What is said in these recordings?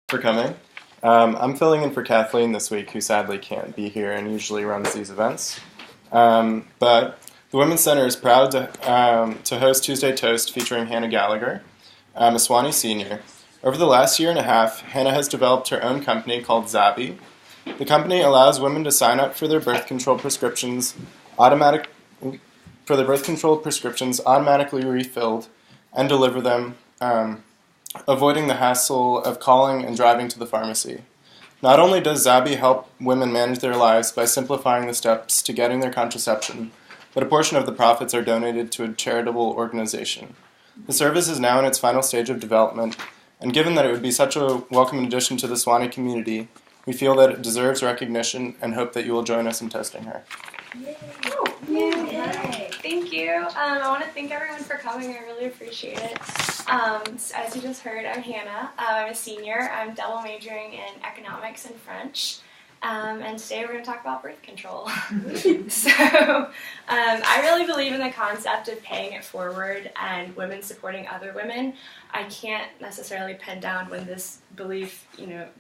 For coming. I'm filling in for Kathleen this week, who sadly can't be here and usually runs these events. But the Women's Center is proud to host Tuesday Toast featuring Hannah Gallagher, a Sewanee senior. Over the last year and a half, Hannah has developed her own company called Zabi. The company allows women to sign up for their birth control prescriptions automatically refilled and deliver them, avoiding the hassle of calling and driving to the pharmacy. Not only does Zabi help women manage their lives by simplifying the steps to getting their contraception, but a portion of the profits are donated to a charitable organization. The service is now in its final stage of development, and given that it would be such a welcome addition to the Sewanee community, we feel that it deserves recognition and hope that you will join us in testing her. Yay. Yay. Thank you. I want to thank everyone for coming. I really appreciate it. As you just heard, I'm Hannah. I'm a senior. I'm double majoring in economics and French. And today we're going to talk about birth control. I really believe in the concept of paying it forward and women supporting other women. I can't necessarily pin down when this belief,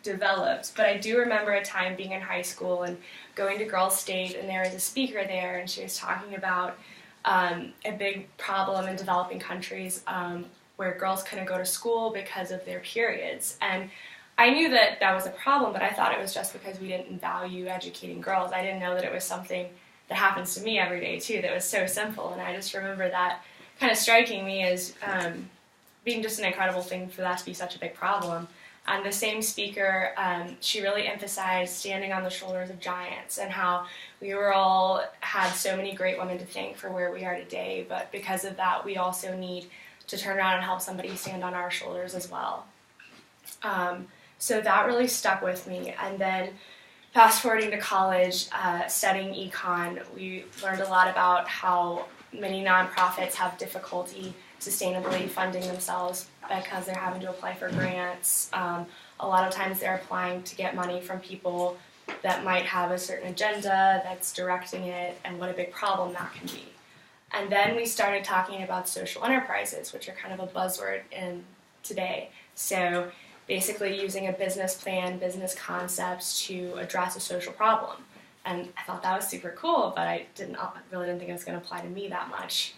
developed, but I do remember a time being in high school and going to Girls State, and there was a speaker there, and she was talking about a big problem in developing countries where girls couldn't go to school because of their periods. And I knew that that was a problem, but I thought it was just because we didn't value educating girls. I didn't know that it was something that happens to me every day, too, that was so simple. And I just remember that kind of striking me as being just an incredible thing for that to be such a big problem. And the same speaker, she really emphasized standing on the shoulders of giants and how we had so many great women to thank for where we are today, but because of that, we also need to turn around and help somebody stand on our shoulders as well. So that really stuck with me. And then fast forwarding to college, studying econ, we learned a lot about how many nonprofits have difficulty sustainably funding themselves because they're having to apply for grants. A lot of times they're applying to get money from people that might have a certain agenda that's directing it, and what a big problem that can be. And then we started talking about social enterprises, which are kind of a buzzword in today. So basically using a business plan, business concepts to address a social problem. And I thought that was super cool, but I really didn't think it was going to apply to me that much.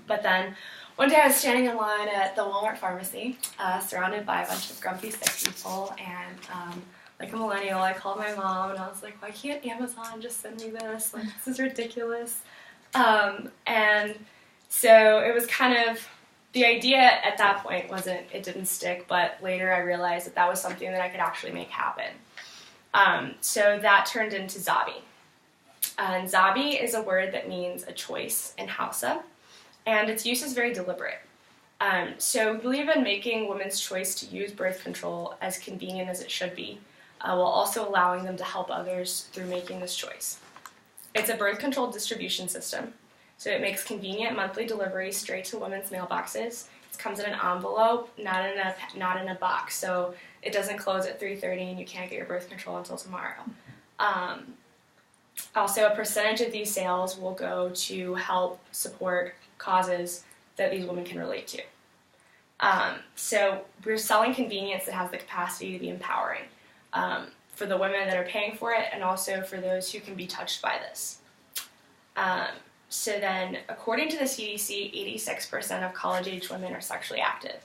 But then one day I was standing in line at the Walmart pharmacy, surrounded by a bunch of grumpy sick people, and like a millennial, I called my mom, and I was like, why can't Amazon just send me this? Like, this is ridiculous. And so it was kind of, the idea at that point it didn't stick, but later I realized that was something that I could actually make happen. So that turned into Zabi. And Zabi is a word that means a choice in Hausa, and its use is very deliberate. So we believe in making women's choice to use birth control as convenient as it should be, while also allowing them to help others through making this choice. It's a birth control distribution system. So it makes convenient monthly deliveries straight to women's mailboxes. It comes in an envelope, not in a box. So it doesn't close at 3:30 and you can't get your birth control until tomorrow. Also, a percentage of these sales will go to help support causes that these women can relate to. So we're selling convenience that has the capacity to be empowering for the women that are paying for it, and also for those who can be touched by this. So then, according to the CDC, 86% of college-age women are sexually active.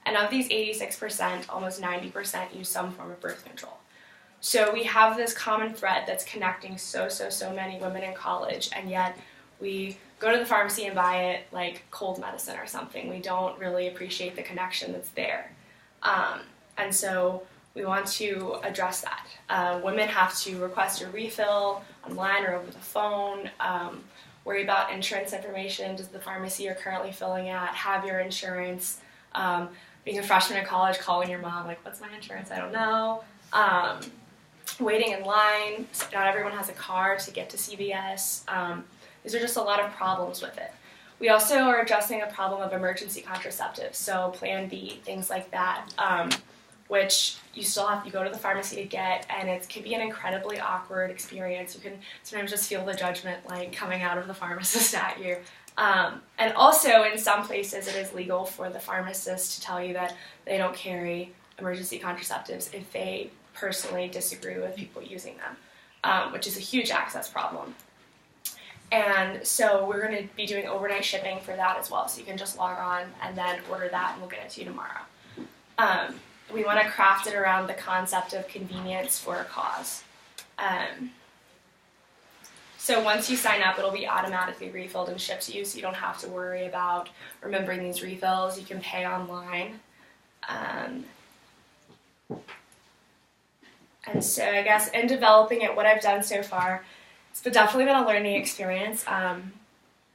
And of these 86%, almost 90% use some form of birth control. So we have this common thread that's connecting so many women in college, and yet we go to the pharmacy and buy it like cold medicine or something. We don't really appreciate the connection that's there. And so we want to address that. Women have to request a refill online or over the phone, worry about insurance information. Does the pharmacy you're currently filling at have your insurance? Being a freshman in college, calling your mom, like, what's my insurance? I don't know. Waiting in line. Not everyone has a car to get to CVS. These are just a lot of problems with it. We also are addressing a problem of emergency contraceptives, so Plan B, things like that, which you go to the pharmacy to get, and it can be an incredibly awkward experience. You can sometimes just feel the judgment like coming out of the pharmacist at you. And also, in some places, it is legal for the pharmacist to tell you that they don't carry emergency contraceptives if they personally disagree with people using them, which is a huge access problem. And so we're going to be doing overnight shipping for that as well. So you can just log on and then order that, and we'll get it to you tomorrow. We want to craft it around the concept of convenience for a cause. So once you sign up, it'll be automatically refilled and shipped to you, so you don't have to worry about remembering these refills. You can pay online. And so I guess in developing it, what I've done so far, it's definitely been a learning experience.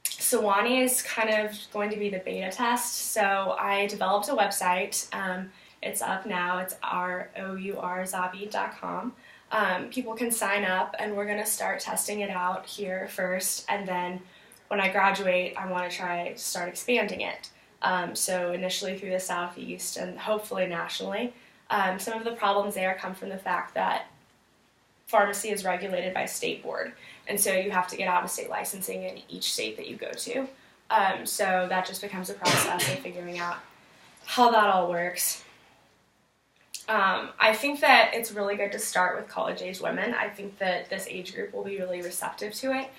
Sewanee is kind of going to be the beta test. So I developed a website. It's up now. It's rourzabi.com. People can sign up, and we're going to start testing it out here first. And then when I graduate, I want to try to start expanding it. So initially through the Southeast and hopefully nationally. Some of the problems there come from the fact that pharmacy is regulated by state board, and so you have to get out-of-state licensing in each state that you go to. So that just becomes a process of figuring out how that all works. I think that it's really good to start with college-age women. I think that this age group will be really receptive to it.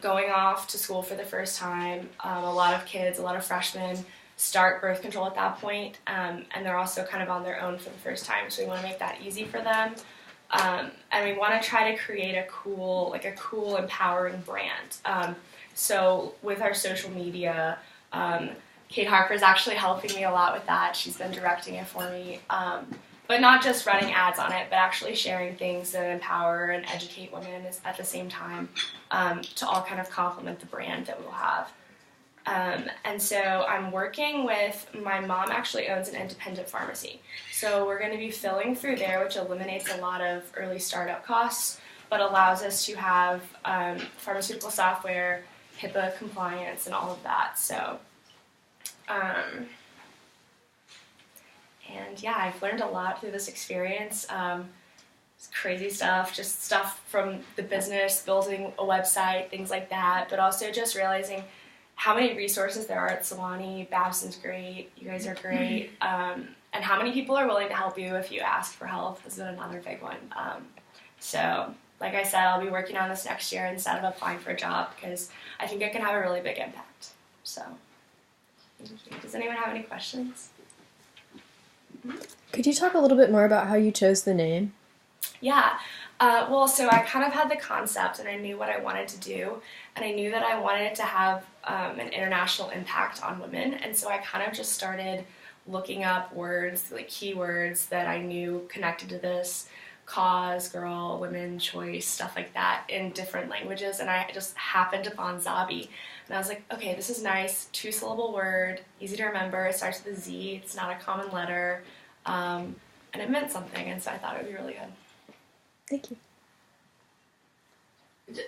Going off to school for the first time, a lot of kids, a lot of freshmen start birth control at that point, and they're also kind of on their own for the first time, so we want to make that easy for them. And we want to try to create a cool, empowering brand. So with our social media, Kate Harper's actually helping me a lot with that. She's been directing it for me. But not just running ads on it, but actually sharing things that empower and educate women at the same time, to all kind of complement the brand that we'll have. And so I'm working with, my mom actually owns an independent pharmacy. So we're going to be filling through there, which eliminates a lot of early startup costs, but allows us to have pharmaceutical software, HIPAA compliance, and all of that. So, and yeah, I've learned a lot through this experience. It's crazy stuff, just stuff from the business, building a website, things like that, but also just realizing how many resources there are at Sewanee. Babson's great, you guys are great, and how many people are willing to help you if you ask for help has been another big one. So, like I said, I'll be working on this next year instead of applying for a job, because I think it can have a really big impact. So, does anyone have any questions? Could you talk a little bit more about how you chose the name? Yeah. Well, so I kind of had the concept, and I knew what I wanted to do, and I knew that I wanted it to have an international impact on women, and so I kind of just started looking up words, like keywords that I knew connected to this: cause, girl, women, choice, stuff like that, in different languages, and I just happened upon Zabi, and I was like, okay, this is nice, 2-syllable word, easy to remember, it starts with a Z, it's not a common letter, and it meant something, and so I thought it would be really good. Thank you.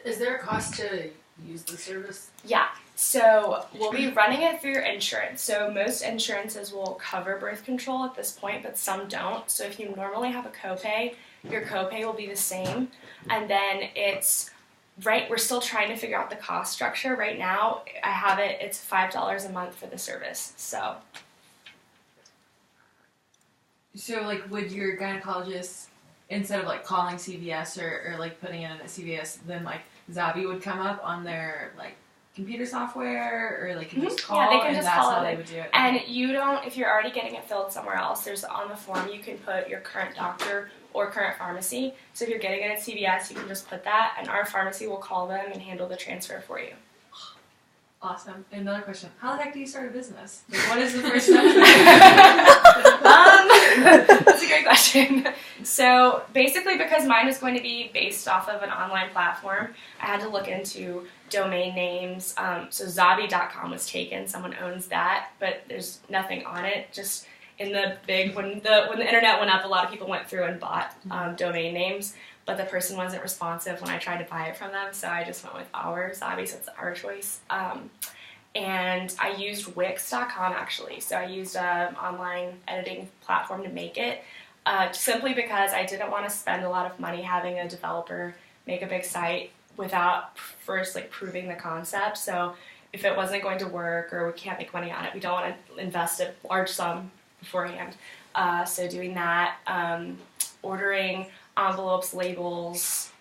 Is there a cost to use the service? Yeah, so we'll be running it through your insurance. So most insurances will cover birth control at this point, but some don't. So if you normally have a copay, your copay will be the same. And then we're still trying to figure out the cost structure. Right now, I have it's $5 a month for the service, So like, would your gynecologist, instead of like calling CVS or like putting it in at CVS, then like Zabi would come up on their like computer software, or like just call, yeah, they can and just that's call how it. they would do it. And you don't, if you're already getting it filled somewhere else, there's on the form you can put your current doctor or current pharmacy. So if you're getting it at CVS, you can just put that, and our pharmacy will call them and handle the transfer for you. Awesome. And another question: how the heck do you start a business? Like, what is the first step? That's a great question. So basically, because mine was going to be based off of an online platform, I had to look into domain names. So Zabi.com was taken. Someone owns that, but there's nothing on it. Just in the big, when the internet went up, a lot of people went through and bought domain names, but the person wasn't responsive when I tried to buy it from them, so I just went with our Zabi, so it's our choice. And I used Wix.com actually, so I used an online editing platform to make it, simply because I didn't want to spend a lot of money having a developer make a big site without first proving the concept. So if it wasn't going to work or we can't make money on it, we don't want to invest a large sum beforehand. So doing that, ordering envelopes, labels,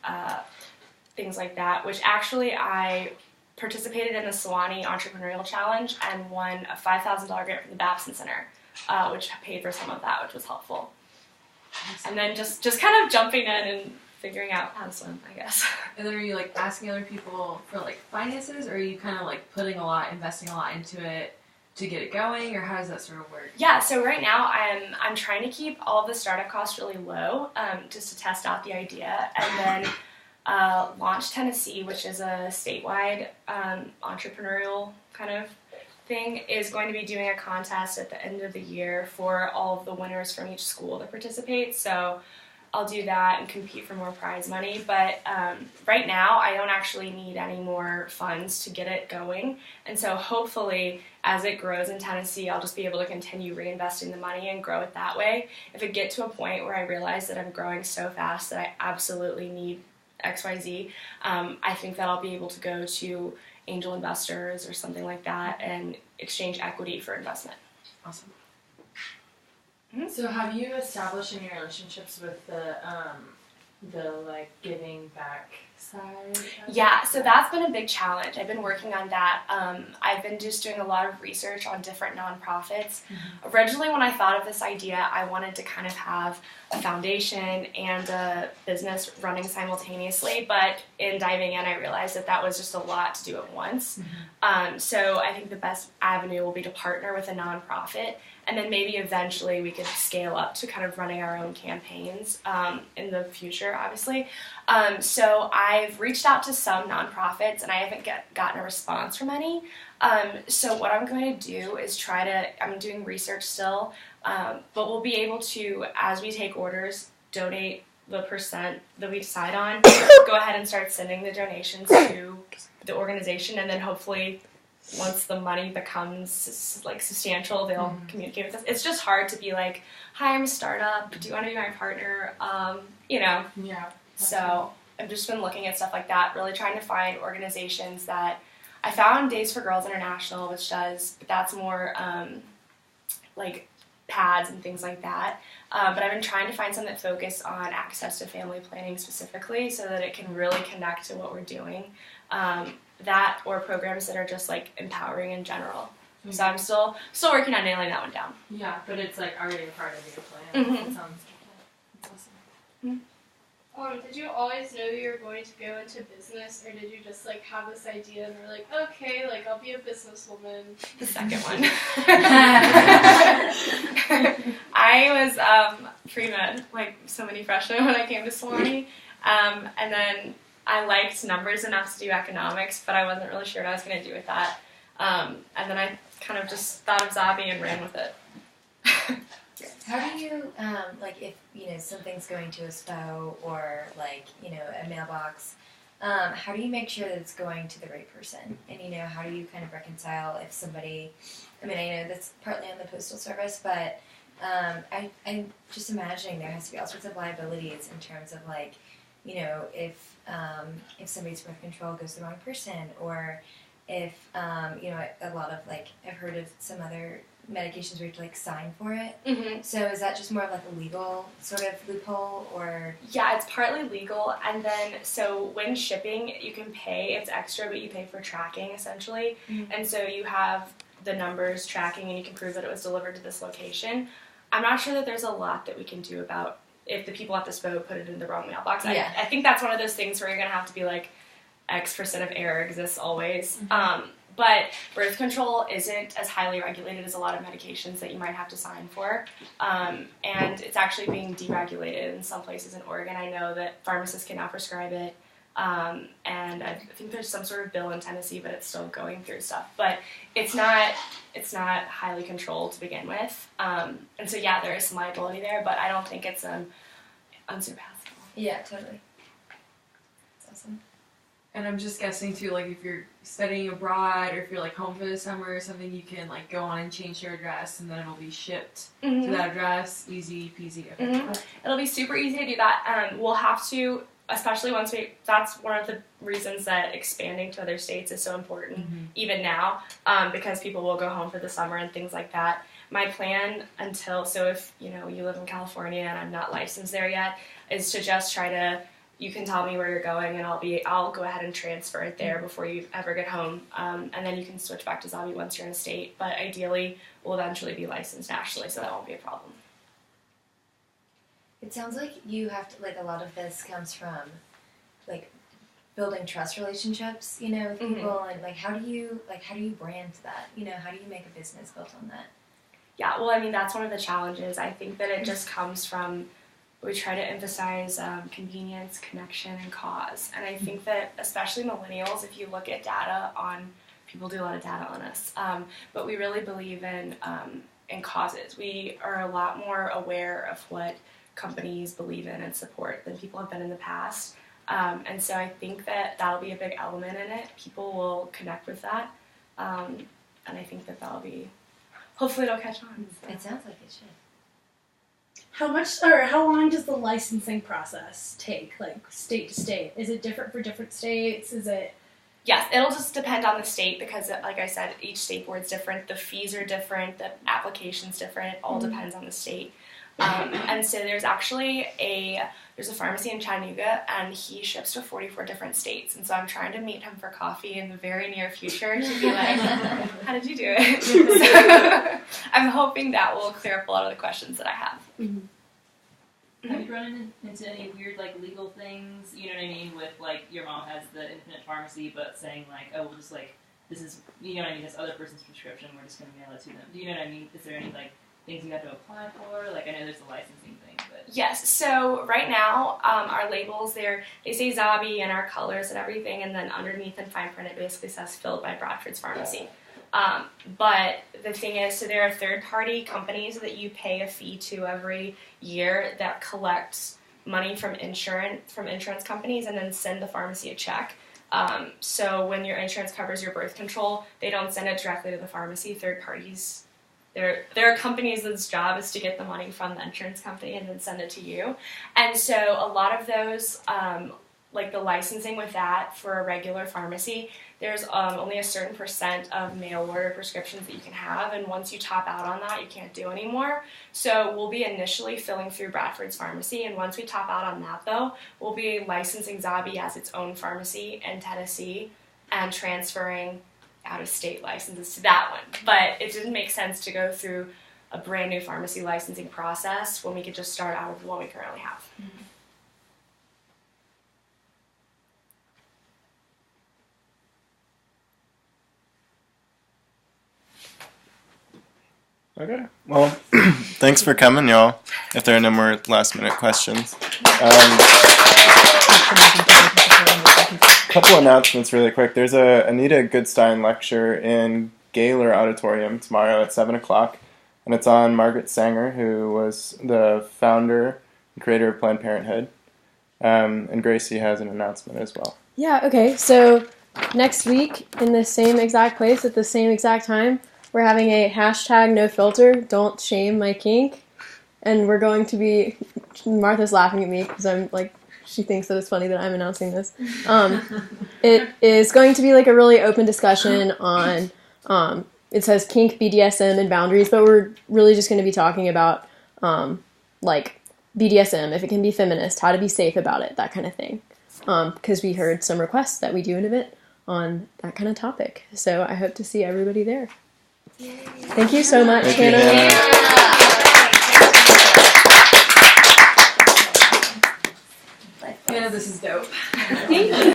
things like that, which actually I participated in the Sewanee Entrepreneurial Challenge and won a $5,000 grant from the Babson Center, which paid for some of that, which was helpful. And then just kind of jumping in and figuring out how to swim, I guess. And then are you like asking other people for like finances, or are you kind of like investing a lot into it to get it going, or how does that sort of work? Yeah, so right now I'm trying to keep all of the startup costs really low, just to test out the idea, and then Launch Tennessee, which is a statewide entrepreneurial kind of thing, is going to be doing a contest at the end of the year for all of the winners from each school that participate. So I'll do that and compete for more prize money. But right now, I don't actually need any more funds to get it going. And so hopefully, as it grows in Tennessee, I'll just be able to continue reinvesting the money and grow it that way. If it get to a point where I realize that I'm growing so fast that I absolutely need XYZ, I think that I'll be able to go to angel investors or something like that and exchange equity for investment. Awesome. Mm-hmm. So have you established any relationships with the like giving back side? Yeah, so that's been a big challenge. I've been working on that. I've been just doing a lot of research on different nonprofits. Mm-hmm. Originally, when I thought of this idea, I wanted to kind of have a foundation and a business running simultaneously, but in diving in, I realized that was just a lot to do at once. Mm-hmm. So I think the best avenue will be to partner with a nonprofit, and then maybe eventually we could scale up to kind of running our own campaigns in the future, obviously. So I've reached out to some nonprofits, and I haven't gotten a response from any. So what I'm going to do is I'm doing research still, but we'll be able to, as we take orders, donate the percent that we decide on, go ahead and start sending the donations to the organization, and then hopefully once the money becomes like substantial, they'll communicate with us. It's just hard to be like, hi, I'm a startup, do you want to be my partner? Yeah. So I've just been looking at stuff like that, really trying to find organizations that I found Days for Girls International, which does, but that's more like pads and things like that. But I've been trying to find some that focus on access to family planning specifically so that it can really connect to what we're doing. That or programs that are just like empowering in general. Mm-hmm. So I'm still working on nailing that one down. Yeah, but it's like already a part of your plan. Mm-hmm. It sounds that's awesome. Mm-hmm. Did you always know you were going to go into business, or did you just like have this idea and were like, okay, like I'll be a businesswoman? The second one. I was pre-med, like so many freshmen when I came to Sewanee, and then I liked numbers enough to do economics, but I wasn't really sure what I was going to do with that. And then I kind of just thought of Zabi and ran with it. How do you, like if, something's going to a SPO or like, a mailbox, how do you make sure that it's going to the right person? And, how do you kind of reconcile if somebody, I know that's partly on the postal service, but I'm just imagining there has to be all sorts of liabilities in terms of like, if somebody's birth control goes to the wrong person, or if, a lot of like, I've heard of some other medications where you have to like sign for it. Mm-hmm. So is that just more of like a legal sort of loophole, or? Yeah, it's partly legal, and then so when shipping, you can pay, it's extra, but you pay for tracking essentially. Mm-hmm. And so you have the numbers tracking and you can prove that it was delivered to this location. I'm not sure that there's a lot that we can do about if the people at the SPO put it in the wrong mailbox. Yeah. I think that's one of those things where you're going to have to be like, X% of error exists always. Mm-hmm. But birth control isn't as highly regulated as a lot of medications that you might have to sign for. And it's actually being deregulated in some places in Oregon. I know that pharmacists can now prescribe it. And I think there's some sort of bill in Tennessee, but it's still going through stuff. But it's not highly controlled to begin with. And so, yeah, there is some liability there, but I don't think it's unsurpassable. Yeah, totally. That's awesome. And I'm just guessing too, like if you're studying abroad or if you're like home for the summer or something, you can like go on and change your address and then it'll be shipped to that address. Easy peasy. Okay. Mm-hmm. It'll be super easy to do that. We'll have to, especially that's one of the reasons that expanding to other states is so important, even now, because people will go home for the summer and things like that. my plan so if you live in California and I'm not licensed there yet, is to just try to. You can tell me where you're going, and I'll go ahead and transfer it there before you ever get home, and then you can switch back to Zabi once you're in a state. But ideally, we'll eventually be licensed nationally, so that won't be a problem. It sounds like you have to, like, a lot of this comes from, like, building trust relationships, with people, and like how do you brand that? How do you make a business built on that? Yeah, well, I mean, that's one of the challenges. I think that it just comes from, we try to emphasize convenience, connection, and cause. And I think that especially millennials, if you look at data people do a lot of data on us, but we really believe in causes. We are a lot more aware of what companies believe in and support than people have been in the past. And so I think that that'll be a big element in it. People will connect with that. And I think that that'll be, hopefully it'll catch on. So. It sounds like it should. How long does the licensing process take, like state to state? Is it different for different states? Is it? Yes, it'll just depend on the state because, like I said, each state board's different. The fees are different. The application's different. It all depends on the state. And so there's actually there's a pharmacy in Chattanooga, and he ships to 44 different states. And so I'm trying to meet him for coffee in the very near future to be like, how did you do it? So I'm hoping that will clear up a lot of the questions that I have. Have you run into any weird, like, legal things, you know what I mean, with, like, your mom has the independent pharmacy, but saying, like, oh, we'll just, like, this is, you know what I mean, this other person's prescription, we're just going to mail it to them. Do you know what I mean? Is there any, like, things you have to apply for? Like, I know there's a licensing thing, but... Yes, so right now, our labels, they say Zabi and our colors and everything, and then underneath in fine print it basically says filled by Bradford's Pharmacy. But the thing is, so there are third-party companies that you pay a fee to every year that collects money from insurance companies and then send the pharmacy a check. So when your insurance covers your birth control, they don't send it directly to the pharmacy. Third parties, there are companies whose job is to get the money from the insurance company and then send it to you. And so a lot of those, like the licensing with that for a regular pharmacy, there's only a certain % of mail order prescriptions that you can have, and once you top out on that, you can't do anymore. So we'll be initially filling through Bradford's Pharmacy, and once we top out on that, though, we'll be licensing Zabi as its own pharmacy in Tennessee and transferring out-of-state licenses to that one. But it didn't make sense to go through a brand new pharmacy licensing process when we could just start out with the one we currently have. Mm-hmm. Okay. Well, thanks for coming, y'all. If there are no more last-minute questions. Couple announcements really quick. There's a Anita Goodstein lecture in Gaylor Auditorium tomorrow at 7 o'clock, and it's on Margaret Sanger, who was the founder and creator of Planned Parenthood. And Gracie has an announcement as well. Yeah, okay. So next week, in the same exact place at the same exact time, we're having a #NoFilter, don't shame my kink. And we're going to be, Martha's laughing at me because I'm like, she thinks that it's funny that I'm announcing this. It is going to be like a really open discussion on, it says kink, BDSM, and boundaries, but we're really just going to be talking about like BDSM, if it can be feminist, how to be safe about it, that kind of thing. Because we heard some requests that we do an event on that kind of topic. So I hope to see everybody there. Yay. Thank you so much, Hannah. Yeah, this is dope. Thank you.